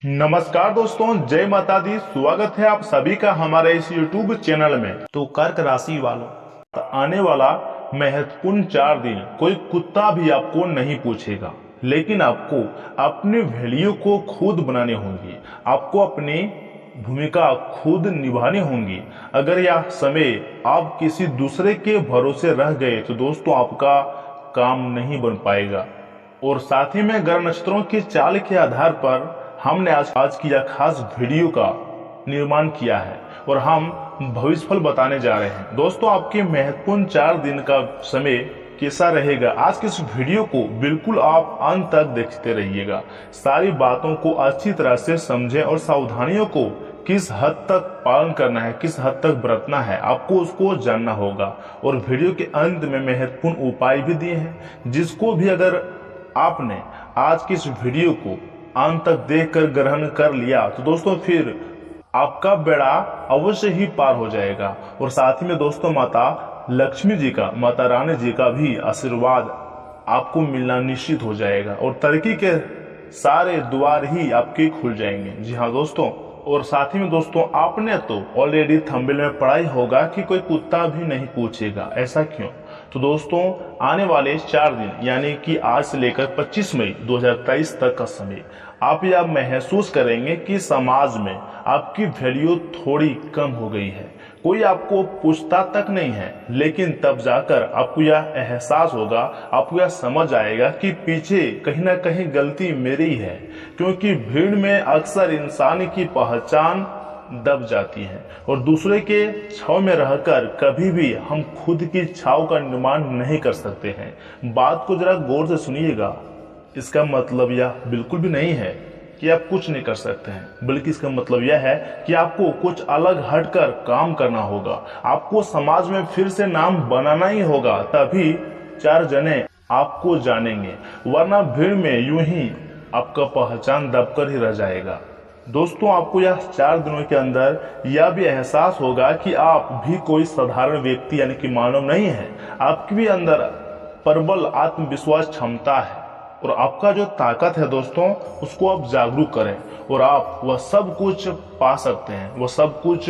नमस्कार दोस्तों, जय माता दी। स्वागत है आप सभी का हमारे इस YouTube चैनल में। तो कर्क राशि वालों, आने वाला महत्वपूर्ण 4 दिन कोई कुत्ता भी आपको नहीं पूछेगा, लेकिन आपको अपनी वैल्यू को खुद बनानी होंगी। आपको अपनी भूमिका खुद निभानी होंगी। अगर यह समय आप किसी दूसरे के भरोसे रह गए तो दोस्तों आपका काम नहीं बन पाएगा। और साथ ही में ग्रह नक्षत्रों की चाल के आधार पर हमने आज की यह खास वीडियो का निर्माण किया है और हम भविष्यफल बताने जा रहे हैं। दोस्तों, आपके महत्वपूर्ण 4 दिन का समय कैसा रहेगा, आज के इस वीडियो को बिल्कुल आप अंत तक देखते रहिएगा। सारी बातों को अच्छी तरह से समझें और सावधानियों को किस हद तक पालन करना है, किस हद तक बरतना है, आपको उसको जानना होगा। और वीडियो के अंत में महत्वपूर्ण उपाय भी दिए हैं, जिसको भी अगर आपने आज की इस वीडियो को अंत तक देखकर ग्रहण कर लिया तो दोस्तों फिर आपका बेड़ा अवश्य ही पार हो जाएगा। और साथ ही में दोस्तों माता लक्ष्मी जी का, माता रानी जी का भी आशीर्वाद आपको मिलना निश्चित हो जाएगा और तरक्की के सारे द्वार ही आपके खुल जाएंगे। जी हाँ दोस्तों, और साथ ही में दोस्तों आपने तो ऑलरेडी थंबनेल में पढ़ा ही होगा कि कोई कुत्ता भी नहीं पूछेगा। ऐसा क्यों? तो दोस्तों आने वाले 4 दिन यानी कि आज से लेकर 25 मई 2023 तक का समय आप यह महसूस करेंगे कि समाज में आपकी वैल्यू थोड़ी कम हो गई है। कोई आपको पूछता तक नहीं है, लेकिन तब जाकर आपको यह एहसास होगा, आपको यह समझ आएगा कि पीछे कहीं ना कहीं गलती मेरी है। क्योंकि भीड़ में अक्सर इंसान की पहचान दब जाती है और दूसरे के छाव में रहकर कभी भी हम खुद की छाव का निर्माण नहीं कर सकते हैं। बात को जरा गौर से सुनिएगा। इसका मतलब यह बिल्कुल भी नहीं है कि आप कुछ नहीं कर सकते हैं, बल्कि इसका मतलब यह है कि आपको कुछ अलग हटकर काम करना होगा। आपको समाज में फिर से नाम बनाना ही होगा, तभी 4 जने आपको जानेंगे, वरना भीड़ में यूं ही आपका पहचान दबकर ही रह जाएगा। दोस्तों आपको यह 4 दिनों के अंदर यह भी एहसास होगा कि आप भी कोई साधारण व्यक्ति यानी कि मानव नहीं है। आपके भी अंदर प्रबल आत्मविश्वास क्षमता है और आपका जो ताकत है दोस्तों उसको आप जागरूक करें और आप वह सब कुछ पा सकते हैं, वह सब कुछ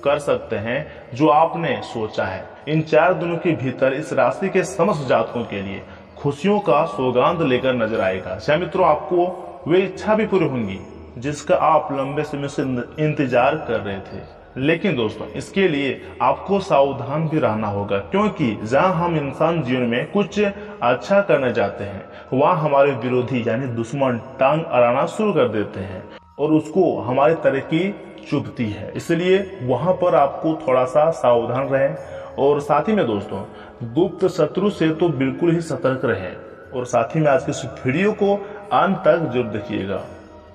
कर सकते हैं जो आपने सोचा है। इन 4 दिनों के भीतर इस राशि के समस्त जातकों के लिए खुशियों का सौगांध लेकर नजर आएगा। क्या मित्रों, आपको वे इच्छा भी पूरी होंगी जिसका आप लंबे समय से इंतजार कर रहे थे। लेकिन दोस्तों इसके लिए आपको सावधान भी रहना होगा, क्योंकि जहां हम इंसान जीवन में कुछ अच्छा करने जाते हैं वहां हमारे विरोधी यानी दुश्मन टांग अड़ाना शुरू कर देते हैं और उसको हमारी तरक्की चुभती है। इसलिए वहां पर आपको थोड़ा सा सावधान रहें। और साथ ही में दोस्तों गुप्त शत्रु से तो बिल्कुल ही सतर्क रहें। और साथ ही में आज के इस वीडियो को अंत तक जरूर देखिएगा।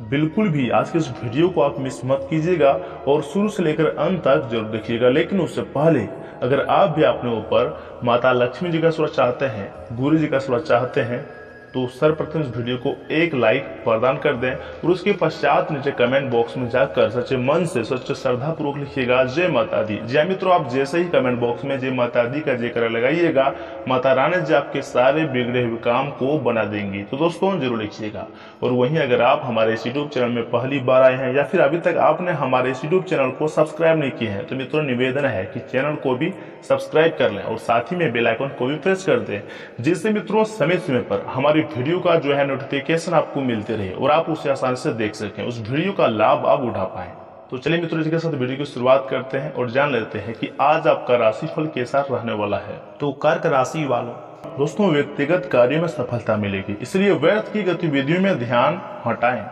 बिल्कुल भी आज के इस वीडियो को आप मिस मत कीजिएगा और शुरू से लेकर अंत तक जरूर देखिएगा। लेकिन उससे पहले अगर आप भी अपने ऊपर माता लक्ष्मी जी का आशीर्वाद चाहते हैं, गुरु जी का आशीर्वाद चाहते हैं, तो सर्वप्रथम इस वीडियो को एक लाइक प्रदान कर दें और उसके पश्चात नीचे कमेंट बॉक्स में जाकर सच्चे मन से, सच्चे श्रद्धा पूर्वक लिखिएगा जय माता दी। जय मित्रों, आप जैसे ही कमेंट बॉक्स में जय माता दी का जिक्र लगाइएगा, माता रानी जी आपके सारे बिगड़े हुए काम को बना देंगी। तो दोस्तों जरूर लिखिएगा। और वहीं अगर आप हमारे इस यूट्यूब चैनल में पहली बार आए हैं या फिर अभी तक आपने हमारे इस यूट्यूब चैनल को सब्सक्राइब नहीं किया है तो मित्रों निवेदन है कि चैनल को भी सब्सक्राइब कर लें और साथ ही में बेल आइकन को भी प्रेस कर दें, जिससे मित्रों समय समय पर हमारी वीडियो का जो है नोटिफिकेशन आपको मिलते रहे और आप उसे आसानी से देख सकें, उस वीडियो का लाभ आप उठा पाएं। तो चलिए मित्रों इसके साथ वीडियो की शुरुआत करते हैं और जान लेते हैं कि आज आपका राशिफल कैसा रहने वाला है। तो कर्क राशि वालों, दोस्तों व्यक्तिगत कार्यों में सफलता मिलेगी, इसलिए व्यर्थ की गतिविधियों में ध्यान हटाएं।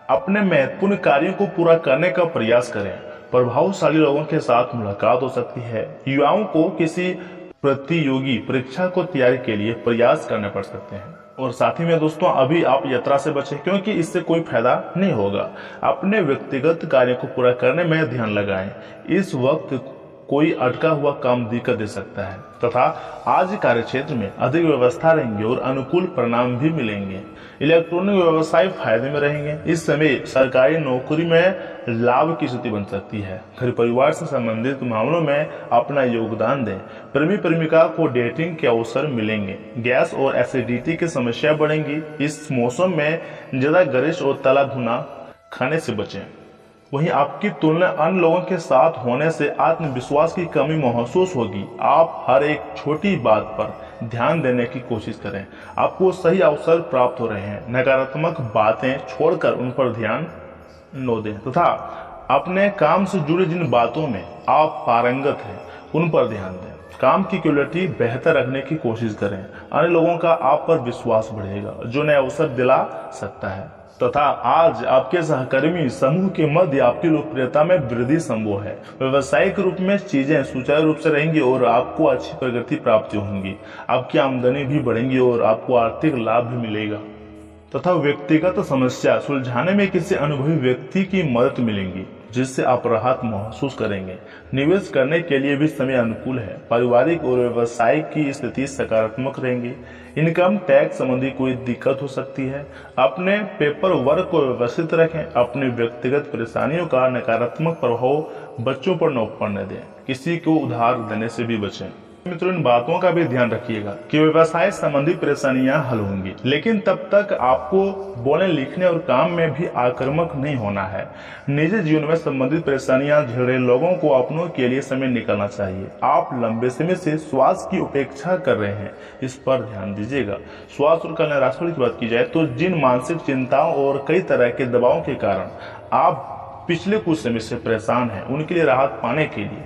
अपने महत्वपूर्ण कार्यों को पूरा करने का प्रयास करें। प्रभावशाली लोगों के साथ मुलाकात हो सकती है। युवाओं को किसी प्रतियोगी परीक्षा को तैयारी के लिए प्रयास करने पड़ सकते हैं। और साथ ही में दोस्तों अभी आप यात्रा से बचें, क्योंकि इससे कोई फायदा नहीं होगा। अपने व्यक्तिगत कार्य को पूरा करने में ध्यान लगाएं। इस वक्त कोई अटका हुआ काम दिक्कत दे सकता है तथा आज कार्य क्षेत्र में अधिक व्यवस्था रहेंगे और अनुकूल परिणाम भी मिलेंगे। इलेक्ट्रॉनिक व्यवसाय फायदे में रहेंगे। इस समय सरकारी नौकरी में लाभ की स्थिति बन सकती है। घर परिवार से संबंधित मामलों में अपना योगदान दें। प्रेमी प्रेमिका को डेटिंग के अवसर मिलेंगे। गैस और एसिडिटी की समस्या बढ़ेंगी। इस मौसम में ज्यादा गरिष्ठ और तला भुना खाने से बचें। वहीं आपकी तुलना अन्य लोगों के साथ होने से आत्मविश्वास की कमी महसूस होगी। आप हर एक छोटी बात पर ध्यान देने की कोशिश करें। आपको सही अवसर प्राप्त हो रहे हैं। नकारात्मक बातें छोड़कर उन पर ध्यान न दें तथा अपने काम से जुड़ी जिन बातों में आप पारंगत हैं उन पर ध्यान दें। काम की क्वालिटी बेहतर रखने की कोशिश करें। अन्य लोगों का आप पर विश्वास बढ़ेगा जो नए अवसर दिला सकता है तथा आज आपके सहकर्मी समूह के मध्य आपकी लोकप्रियता में वृद्धि संभव है। व्यवसायिक रूप में चीजें सुचारू रूप से रहेंगी और आपको अच्छी प्रगति प्राप्त होंगी। आपकी आमदनी भी बढ़ेंगी और आपको आर्थिक लाभ भी मिलेगा तथा व्यक्तिगत समस्या सुलझाने में किसी अनुभवी व्यक्ति की मदद मिलेगी जिससे आप राहत महसूस करेंगे। निवेश करने के लिए भी समय अनुकूल है। पारिवारिक और व्यवसायिक की स्थिति सकारात्मक रहेंगी। इनकम टैक्स संबंधी कोई दिक्कत हो सकती है। अपने पेपर वर्क को व्यवस्थित रखें। अपनी व्यक्तिगत परेशानियों का नकारात्मक प्रभाव बच्चों पर न पड़ने दें। किसी को उधार देने से भी बचें। मित्रों, इन बातों का भी ध्यान रखिएगा कि व्यवसाय संबंधी परेशानियां हल होंगी, लेकिन तब तक आपको बोलने लिखने और काम में भी आक्रामक नहीं होना है। निजी जीवन में संबंधित परेशानियां झेल रहे लोगों को अपनों के लिए समय निकालना चाहिए। आप लंबे समय से स्वास्थ्य की उपेक्षा कर रहे हैं, इस पर ध्यान दीजिएगा। स्वास्थ्य और कल्याण राशिफल की बात की जाए तो जिन मानसिक चिंताओं और कई तरह के दबावों के कारण आप पिछले कुछ समय से परेशान हैं, उनके लिए राहत पाने के लिए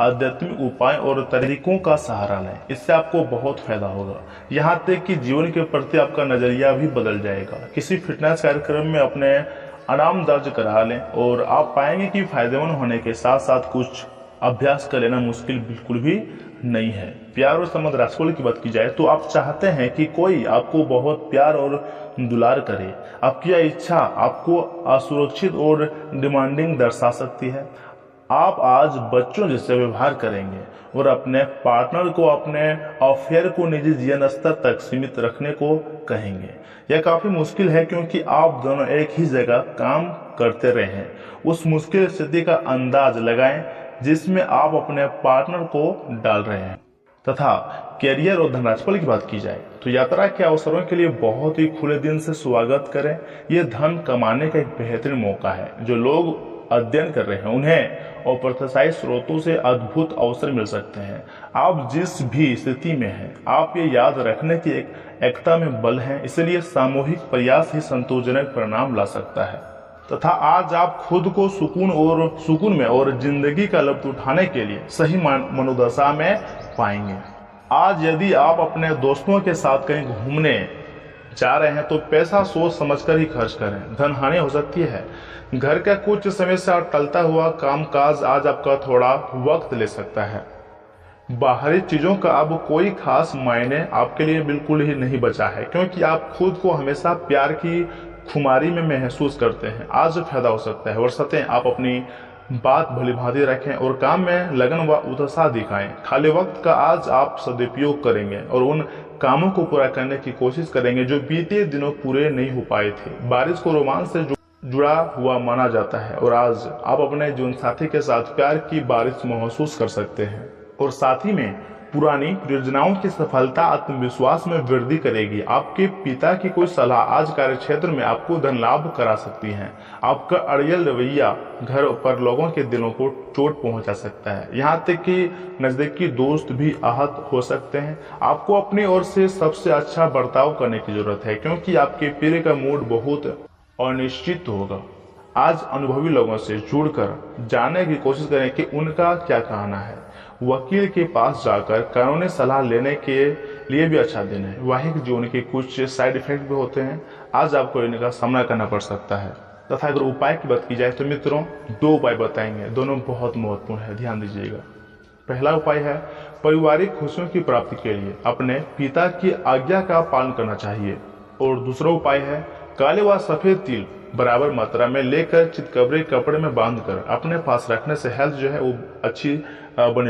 आध्यात्मिक उपाय और तरीकों का सहारा लें। इससे आपको बहुत फायदा होगा। यहाँ तक कि जीवन के प्रति आपका नजरिया भी बदल जाएगा। किसी फिटनेस कार्यक्रम में अपने नाम दर्ज करा लें और आप पाएंगे कि फायदेमंद होने के साथ साथ कुछ अभ्यास कर लेना मुश्किल बिल्कुल भी नहीं है। प्यार और संबंध राशिफल की बात की जाए तो आप चाहते हैं कि कोई आपको बहुत प्यार और दुलार करे। आपकी यह इच्छा आपको असुरक्षित और डिमांडिंग दर्शा सकती है। आप आज बच्चों जैसे व्यवहार करेंगे और अपने पार्टनर को अपने अफेयर को निजी जीवन स्तर तक सीमित रखने को कहेंगे। यह काफी मुश्किल है क्योंकि आप दोनों एक ही जगह काम करते रहे हैं। उस मुश्किल स्थिति का अंदाज लगाएं जिसमें आप अपने पार्टनर को डाल रहे हैं। तथा कैरियर और धन राशिफल की बात की जाए तो यात्रा के अवसरों के लिए बहुत ही खुले दिल से स्वागत करें। यह धन कमाने का एक बेहतरीन मौका है। जो लोग अध्ययन कर रहे हैं उन्हें अप्रत्याशित स्रोतों से अद्भुत अवसर मिल सकते हैं। आप जिस भी स्थिति में हैं, आप ये याद रखने की एक एकता में बल है, इसलिए सामूहिक प्रयास ही संतोषजनक परिणाम ला सकता है। तथा आज आप खुद को सुकून में और जिंदगी का लुत्फ उठाने के लिए सही मनोदशा में पाएंगे। आज यदि आप अपने दोस्तों के साथ कहीं घूमने जा रहे हैं तो पैसा सोच समझकर ही खर्च करें। धन हानि हो सकती है। घर का कुछ समय से टलता हुआ कामकाज आज आपका थोड़ा वक्त ले सकता है। बाहरी चीजों का अब कोई खास मायने आपके लिए बिल्कुल ही नहीं बचा है क्योंकि आप खुद को हमेशा प्यार की खुमारी में महसूस करते हैं। आज फायदा हो सकता है और सतें आप अपनी बात भली भांति रखें और काम में लगन व उत्साह दिखाएं। खाली वक्त का आज आप सदुपयोग करेंगे और उन कामों को पूरा करने की कोशिश करेंगे जो बीते दिनों पूरे नहीं हो पाए थे। बारिश को रोमांच से जुड़ा हुआ माना जाता है और आज आप अपने जीवन साथी के साथ प्यार की बारिश महसूस कर सकते हैं और साथ ही में पुरानी योजनाओं की सफलता आत्मविश्वास में वृद्धि करेगी। आपके पिता की कोई सलाह आज कार्यक्षेत्र में आपको धन लाभ करा सकती है। आपका अड़ियल रवैया घर पर लोगों के दिलों को चोट पहुंचा सकता है। यहाँ तक कि नजदीकी दोस्त भी आहत हो सकते हैं। आपको अपनी ओर से सबसे अच्छा बर्ताव करने की जरूरत है क्योंकि आपके पीढ़ी का मूड बहुत अनिश्चित होगा। आज अनुभवी लोगों से जुड़कर जानने की कोशिश करें कि उनका क्या कहना है। वकील के पास जाकर कानूनी सलाह लेने के लिए भी अच्छा दिन है। वैवाहिक जीवन के कुछ साइड इफेक्ट भी होते हैं। आज आपको इनका सामना करना पड़ सकता है। तथा अगर उपाय की बात की जाए तो मित्रों 2 उपाय बताएंगे, दोनों बहुत महत्वपूर्ण है, ध्यान दीजिएगा। पहला उपाय है पारिवारिक खुशियों की प्राप्ति के लिए अपने पिता की आज्ञा का पालन करना चाहिए और दूसरा उपाय है काले व सफेद तिल बराबर मात्रा में लेकर चितकबरे कपड़े में बांधकर अपने पास रखने से हेल्थ जो है वो अच्छी बनी